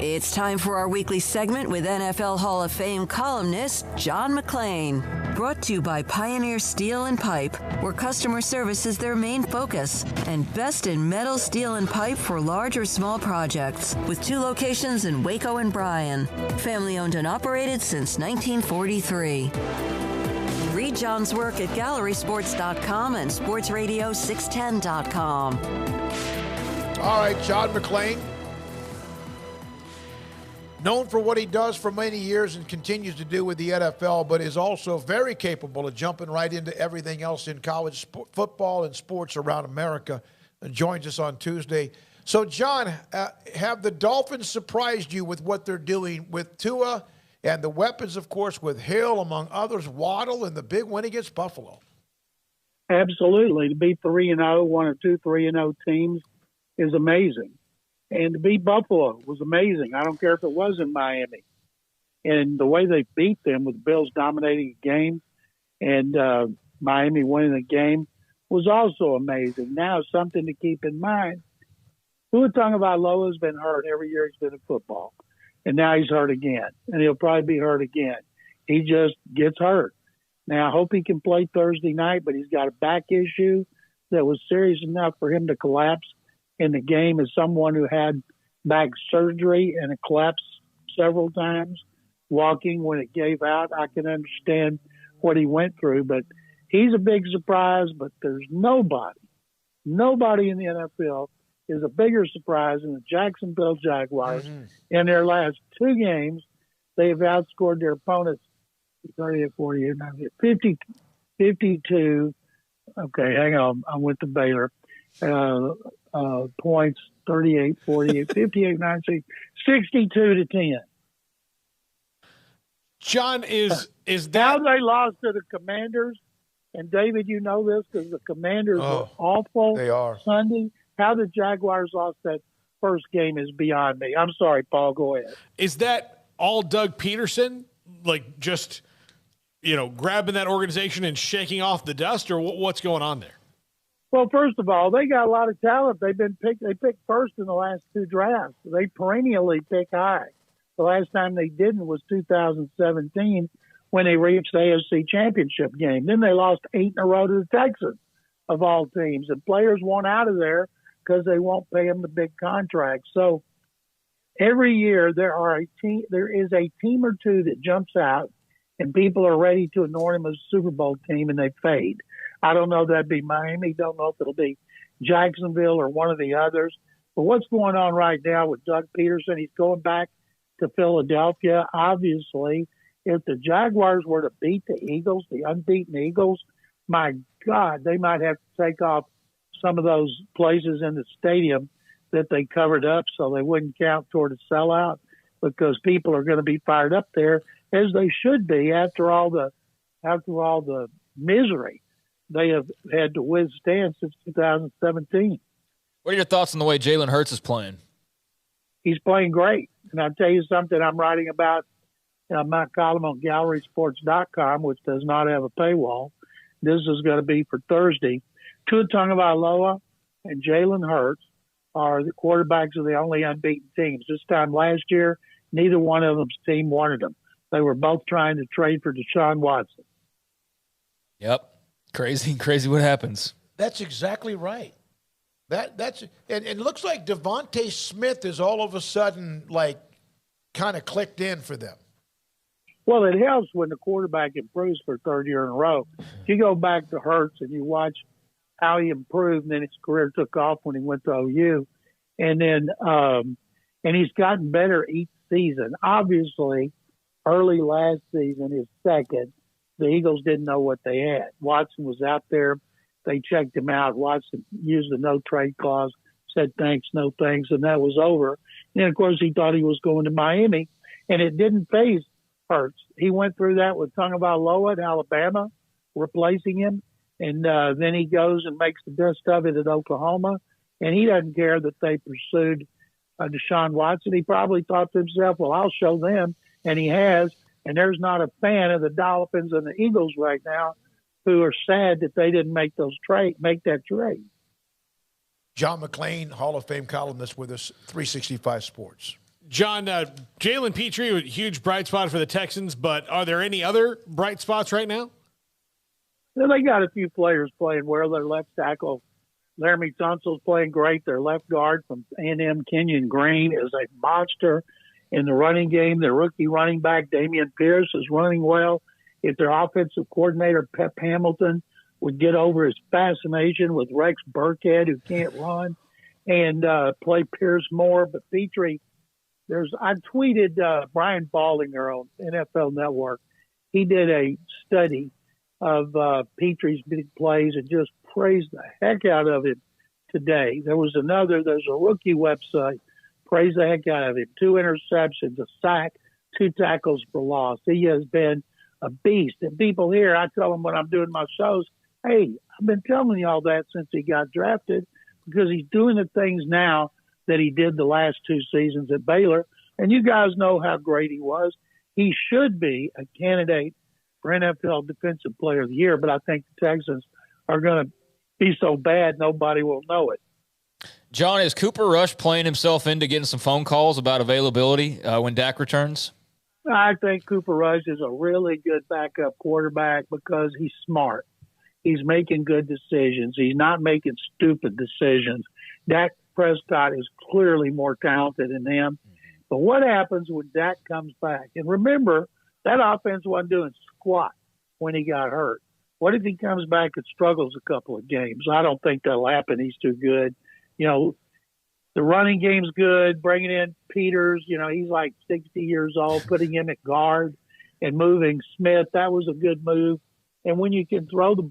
It's time for our weekly segment with NFL Hall of Fame columnist John McClain. Brought to you by Pioneer Steel and Pipe, where customer service is their main focus. And best in metal, steel, and pipe for large or small projects. With 2 locations in Waco and Bryan. Family owned and operated since 1943. Read John's work at GallerySports.com and SportsRadio610.com. All right, John McClain. Known for what he does for many years and continues to do with the NFL, but is also very capable of jumping right into everything else in college football and sports around America, and joins us on Tuesday. So, John, have the Dolphins surprised you with what they're doing with Tua and the weapons, of course, with Hill, among others, Waddle, and the big win against Buffalo? Absolutely. To be 3-0, one or two 3-0 teams is amazing. And to beat Buffalo was amazing. I don't care if it was in Miami. And the way they beat them with the Bills dominating the game and Miami winning the game was also amazing. Now, something to keep in mind. Tua Tagovailoa has been hurt every year he's been in football. And now he's hurt again. And he'll probably be hurt again. He just gets hurt. Now, I hope he can play Thursday night, but he's got a back issue that was serious enough for him to collapse in the game as someone who had back surgery and it collapsed several times walking when it gave out. I can understand what he went through, but he's a big surprise, but there's nobody in the NFL is a bigger surprise than the Jacksonville Jaguars. In their last 2 games, they have outscored their opponents 38-48, 52. Okay, hang on. I'm with the Baylor. Points 38-48, 58-19, 62-10. John, is that how they lost to the Commanders? And David, you know this because the Commanders were awful. They are Sunday. How the Jaguars lost that first game is beyond me. I'm sorry, Paul. Go ahead. Is that all Doug Peterson, like just grabbing that organization and shaking off the dust, or what's going on there? Well, first of all, they got a lot of talent. They picked first in the last 2 drafts. They perennially pick high. The last time they didn't was 2017 when they reached the AFC Championship game. Then they lost 8 in a row to the Texans, of all teams. And players want out of there because they won't pay them the big contracts. So every year there is a team or two that jumps out and people are ready to anoint them as a Super Bowl team and they fade. I don't know if that'd be Miami. Don't know if it'll be Jacksonville or one of the others. But what's going on right now with Doug Peterson? He's going back to Philadelphia. Obviously, if the Jaguars were to beat the Eagles, the unbeaten Eagles, my God, they might have to take off some of those places in the stadium that they covered up so they wouldn't count toward a sellout because people are going to be fired up there, as they should be after all the misery they have had to withstand since 2017. What are your thoughts on the way Jalen Hurts is playing? He's playing great. And I'll tell you something I'm writing about my column on GallerySports.com, which does not have a paywall. This is going to be for Thursday. Tua Tagovailoa and Jalen Hurts are the quarterbacks of the only unbeaten teams. This time last year, neither one of them's team wanted them. They were both trying to trade for Deshaun Watson. Yep. Crazy what happens. That's exactly right. That's and it looks like Devontae Smith is all of a sudden kind of clicked in for them. Well, it helps when the quarterback improves for a 3rd year in a row. If you go back to Hurts and you watch how he improved, and then his career took off when he went to OU, and then and he's gotten better each season. Obviously, early last season, his second, the Eagles didn't know what they had. Watson was out there. They checked him out. Watson used the no-trade clause, said thanks, no thanks, and that was over. And then, of course, he thought he was going to Miami, and it didn't phase Hurts. He went through that with Tagovailoa at Alabama, replacing him, and then he goes and makes the best of it at Oklahoma, and he doesn't care that they pursued Deshaun Watson. He probably thought to himself, well, I'll show them, and he has. And there's not a fan of the Dolphins and the Eagles right now who are sad that they didn't make that trade. John McClain, Hall of Fame columnist with us, 365 Sports. John, Jalen Petrie, a huge bright spot for the Texans, but are there any other bright spots right now? Well, they got a few players playing well. Their left tackle, Laramie Tunsil's playing great. Their left guard from A&M, Kenyon Green, is a monster in the running game. Their rookie running back, Damian Pierce, is running well. If their offensive coordinator, Pep Hamilton, would get over his fascination with Rex Burkhead, who can't run, and play Pierce more. But Petrie, I tweeted Brian Baldinger on NFL Network. He did a study of Petrie's big plays and just praised the heck out of him today. There's a rookie website, praised the heck out of him. 2 interceptions, a sack, 2 tackles for loss. He has been a beast. And people here, I tell them when I'm doing my shows, hey, I've been telling you all that since he got drafted, because he's doing the things now that he did the last 2 seasons at Baylor. And you guys know how great he was. He should be a candidate for NFL Defensive Player of the Year, but I think the Texans are going to be so bad nobody will know it. John, is Cooper Rush playing himself into getting some phone calls about availability when Dak returns? I think Cooper Rush is a really good backup quarterback because he's smart. He's making good decisions. He's not making stupid decisions. Dak Prescott is clearly more talented than him. But what happens when Dak comes back? And remember, that offense wasn't doing squat when he got hurt. What if he comes back and struggles a couple of games? I don't think that'll happen. He's too good. The running game's good. Bringing in Peters, he's like 60 years old, putting him at guard and moving Smith. That was a good move. And when you can run the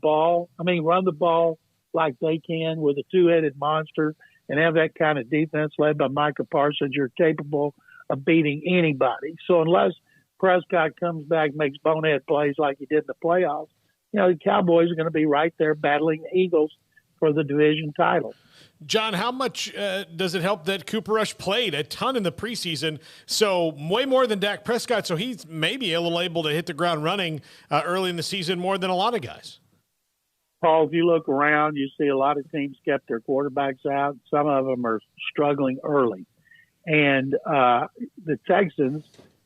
ball like they can with a 2-headed monster and have that kind of defense led by Micah Parsons, you're capable of beating anybody. So unless Prescott comes back, makes bonehead plays like he did in the playoffs, the Cowboys are going to be right there battling the Eagles for the division title. John, how much does it help that Cooper Rush played a ton in the preseason? So way more than Dak Prescott. So he's maybe a little able to hit the ground running early in the season more than a lot of guys. Paul, if you look around, you see a lot of teams kept their quarterbacks out. Some of them are struggling early. And the Texans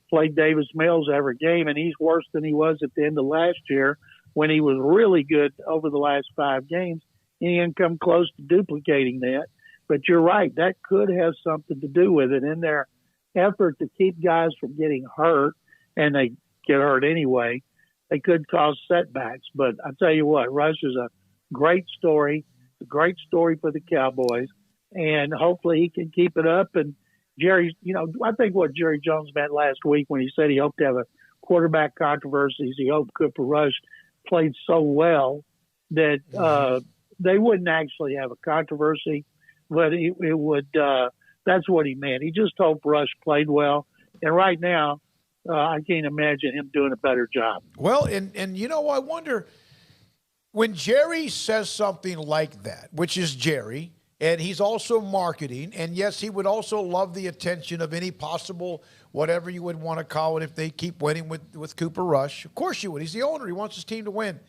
played Davis Mills every game, and he's worse than he was at the end of last year when he was really good over the last 5 games. He didn't come close to duplicating that. But you're right, that could have something to do with it. In their effort to keep guys from getting hurt, and they get hurt anyway, they could cause setbacks. But I tell you what, Rush is a great story, a great story for the Cowboys, and hopefully he can keep it up. And Jerry, I think what Jerry Jones meant last week when he said he hoped to have a quarterback controversy, he hoped Cooper Rush played so well that they wouldn't actually have a controversy, but it would. That's what he meant. He just hoped Rush played well, and right now, I can't imagine him doing a better job. Well, and I wonder when Jerry says something like that, which is Jerry, and he's also marketing, and yes, he would also love the attention of any possible whatever you would want to call it if they keep winning with Cooper Rush. Of course you would. He's the owner. He wants his team to win.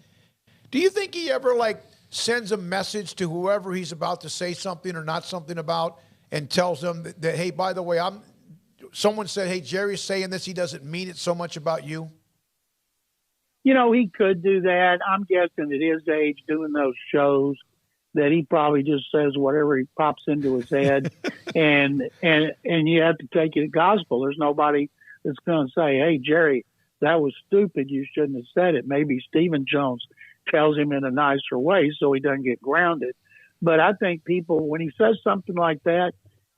Do you think he ever sends a message to whoever he's about to say something or not something about and tells them that hey, by the way, someone said, hey, Jerry's saying this, he doesn't mean it so much about you? He could do that. I'm guessing at his age doing those shows that he probably just says whatever he pops into his head and you have to take it as gospel. There's nobody that's going to say, hey, Jerry, that was stupid. You shouldn't have said it. Maybe Stephen Jones tells him in a nicer way so he doesn't get grounded. But I think people, when he says something like that,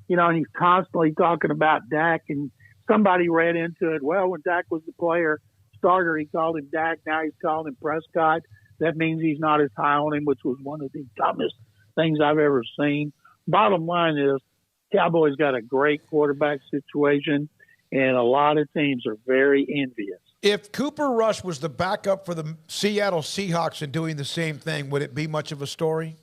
and he's constantly talking about Dak, and somebody read into it, well, when Dak was the starter, he called him Dak. Now he's calling him Prescott. That means he's not as high on him, which was one of the dumbest things I've ever seen. Bottom line is, Cowboys got a great quarterback situation, and a lot of teams are very envious. If Cooper Rush was the backup for the Seattle Seahawks and doing the same thing, would it be much of a story?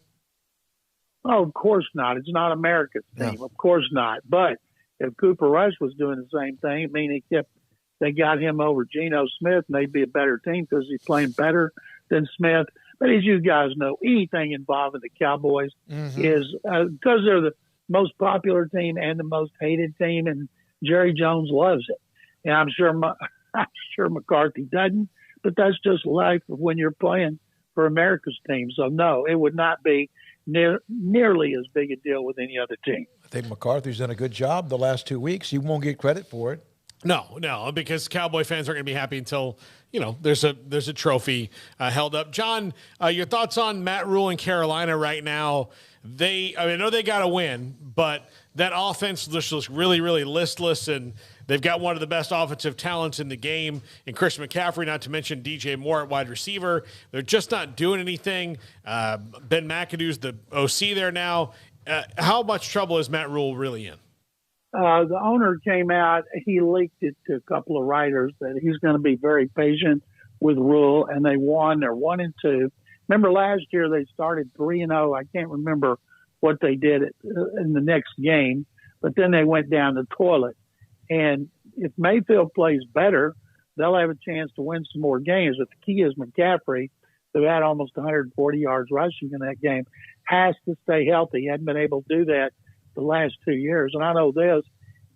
Oh, of course not. It's not America's team. No. Of course not. But if Cooper Rush was doing the same thing, they got him over Geno Smith, and they'd be a better team because he's playing better than Smith. But as you guys know, anything involving the Cowboys is because they're the most popular team and the most hated team, and Jerry Jones loves it. And I'm sure McCarthy doesn't, but that's just life when you're playing for America's team. So, no, it would not be nearly as big a deal with any other team. I think McCarthy's done a good job the last 2 weeks. He won't get credit for it. No, because Cowboy fans aren't going to be happy until, there's a trophy held up. John, your thoughts on Matt Rule in Carolina right now? I know they got to win, but that offense looks really, really listless, and they've got one of the best offensive talents in the game in Chris McCaffrey, not to mention DJ Moore at wide receiver. They're just not doing anything. Ben McAdoo's the OC there now. How much trouble is Matt Rule really in? The owner came out, he leaked it to a couple of writers that he's going to be very patient with Rule, and they won. They're 1-2. Remember last year they started 3-0. I can't remember what they did in the next game, but then they went down the toilet. And if Mayfield plays better, they'll have a chance to win some more games. But the key is McCaffrey, who had almost 140 yards rushing in that game, has to stay healthy. He hadn't been able to do that the last 2 years. And I know this,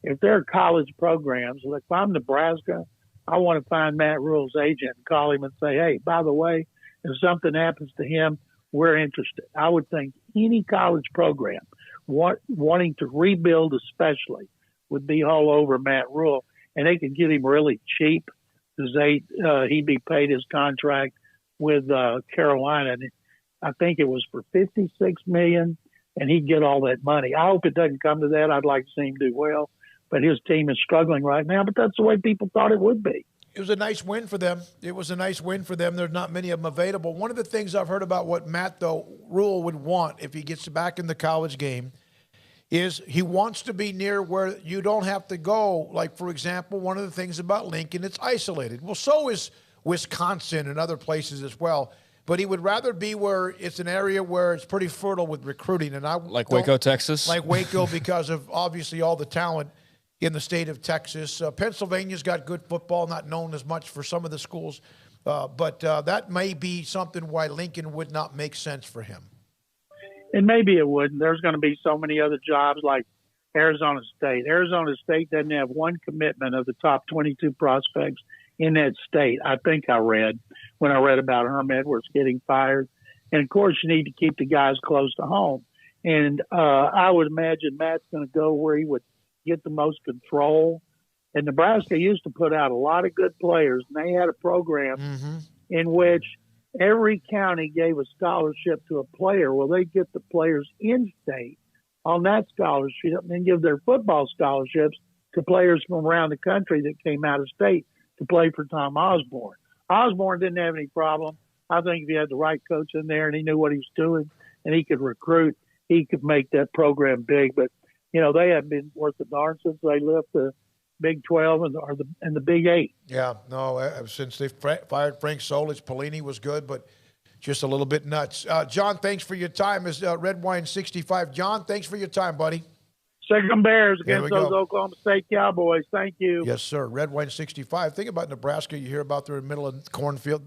if there are college programs, like if I'm Nebraska, I want to find Matt Rule's agent and call him and say, hey, by the way, if something happens to him, we're interested. I would think any college program wanting to rebuild especially would be all over Matt Rule, and they could get him really cheap because he'd be paid his contract with Carolina. And I think it was for $56 million. And he'd get all that money. I hope it doesn't come to that. I'd like to see him do well. But his team is struggling right now. But that's the way people thought it would be. It was a nice win for them. There's not many of them available. One of the things I've heard about what Matt, though, Rule would want if he gets back in the college game is he wants to be near where you don't have to go. Like, for example, one of the things about Lincoln, it's isolated. Well, so is Wisconsin and other places as well. But he would rather be where it's an area where it's pretty fertile with recruiting. And like Waco, Texas? Like Waco, because of obviously all the talent in the state of Texas. Pennsylvania's got good football, not known as much for some of the schools. But that may be something why Lincoln would not make sense for him. And maybe it wouldn't. There's going to be so many other jobs like Arizona State. Arizona State doesn't have one commitment of the top 22 prospects in that state. I think I read when I read about Herm Edwards getting fired. And, of course, you need to keep the guys close to home. And I would imagine Matt's going to go where he would get the most control. And Nebraska used to put out a lot of good players, and they had a program in which every county gave a scholarship to a player. Well, they get the players in state on that scholarship and then give their football scholarships to players from around the country that came out of state to play for Tom Osborne. Osborne didn't have any problem. I think if he had the right coach in there and he knew what he was doing and he could recruit, he could make that program big. But, they haven't been worth a darn since they left the Big 12 and the Big 8. Yeah, no, since they fired Frank Solich, Pelini was good, but just a little bit nuts. John, thanks for your time. Is Red Wine 65. John, thanks for your time, buddy. Second Bears against those Oklahoma State Cowboys. Thank you. Yes, sir. Red Wine 65. Think about Nebraska. You hear about they're in the middle of the cornfield.